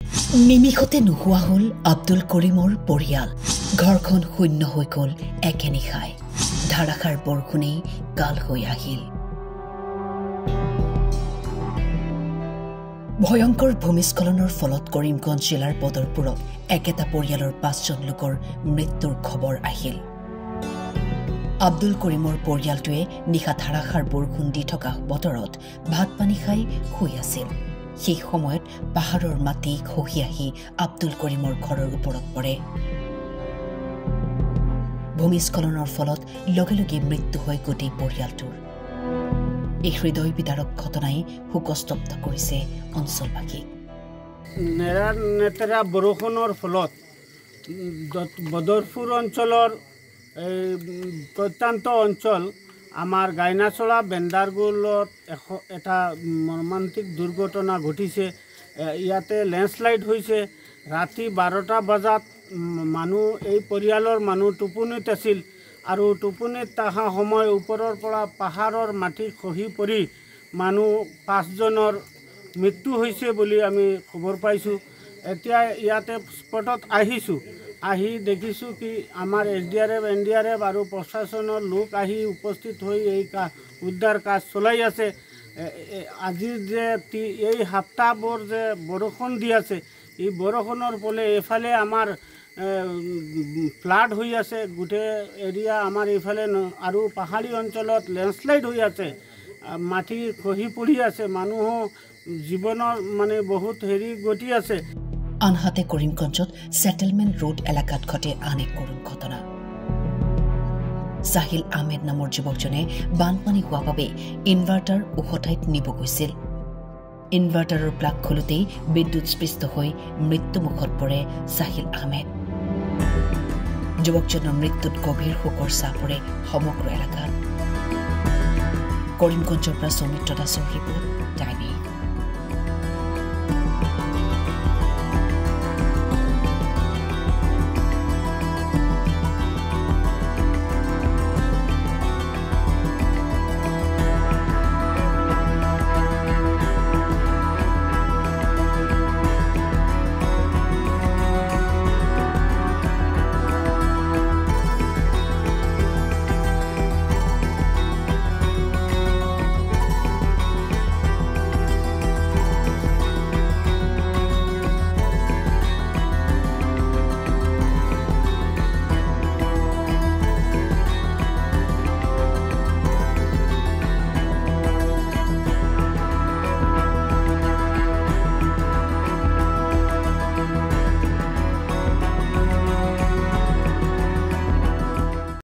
নিমিষতে নোহোৱা হ'ল আব্দুল কৰিমৰ পৰিয়াল। ঘৰখন শূন্য হৈ গ'ল একে নিশাই। ধাৰাসাৰ বৰষুণেই কাল হৈ আহিল। ভয়ংকৰ ভূমিস্খলনৰ ফলত কৰিমগঞ্জ জিলাৰ বদৰপুৰত একেটা পৰিয়ালৰ 5জন লোকৰ মৃত্যুৰ খবৰ আহিল। আব্দুল কৰিমৰ পৰিয়ালটোৱে নিশা ধাৰাসাৰ বৰষুণ দি থকা বতৰত ভাত পানী খাই শুই আছিল। সেই সময়ত পাহাৰৰ মাটি খহি আহি আব্দুল কৰিমৰ ঘৰৰ ওপৰত পৰে। ভূমিস্খলনৰ ফলত লগে লগে মৃত্যু হয় গোটেই পৰিয়ালটোৰ। এই হৃদয় বিদাৰক ঘটনাই শোকস্তব্ধ কৰিছে অঞ্চলবাসীক। নেৰা বৰষুণৰ ফলত বদৰপুৰ অঞ্চলৰ প্ৰত্যন্ত অঞ্চল আমাৰ গাইনাচলা বেণ্ডাৰগুলত এটা মৰ্মান্তিক দুৰ্ঘটনা ঘটিছে। ইয়াতে লেণ্ডশ্লাইড হৈছে। ৰাতি 12টা বজাত মানুহ এই পৰিয়ালৰ মানুহ টোপনিত আছিল আৰু টোপনিত থকা সময় ওপৰৰ পৰা পাহাৰৰ মাটি খহি পৰি মানুহ 5জনৰ মৃত্যু হৈছে বুলি আমি খবৰ পাইছোঁ। এতিয়া ইয়াতে স্পটত আহিছোঁ। আহি দেখিছোঁ কি আমাৰ SDRF, NDRF আৰু প্ৰশাসনৰ লোক আহি উপস্থিত হৈ এই উদ্ধাৰ কাজ চলাই আছে। আজিৰ যে এই সপ্তাহবোৰ যে বৰষুণ দি আছে, এই বৰষুণৰ ফলে এইফালে আমাৰ ফ্লাড হৈ আছে গোটেই এৰিয়া আমাৰ এইফালে, আৰু পাহাৰী অঞ্চলত লেণ্ডশ্লাইড হৈ আছে, মাটি খহি পৰি আছে, মানুহো জীৱনৰ বহুত গতি আছে। আনহাতে কৰিমগঞ্জত ছেটেলমেণ্ট ৰোড এলেকাত ঘটে আন এক কৰুণ ঘটনা। সাহিল আহমেদ নামৰ যুৱকজনে বানপানী হোৱা বাবে ইনভাৰ্টাৰ ওখ ঠাইত নিব গৈছিল। ইনভাৰ্টাৰৰ প্লাগ খোলোতেই বিদ্যুৎস্পৃষ্ট হৈ মৃত্যুমুখত পৰে সাহিল আহমেদ। যুৱকজনৰ মৃত্যুত গভীৰ শোকৰ ছাঁ পৰে সমগ্ৰ এলেকাত। কৰিমগঞ্জৰ পৰা সৌমিত্ৰ দাসৰ ৰিপৰ্ট টাইম।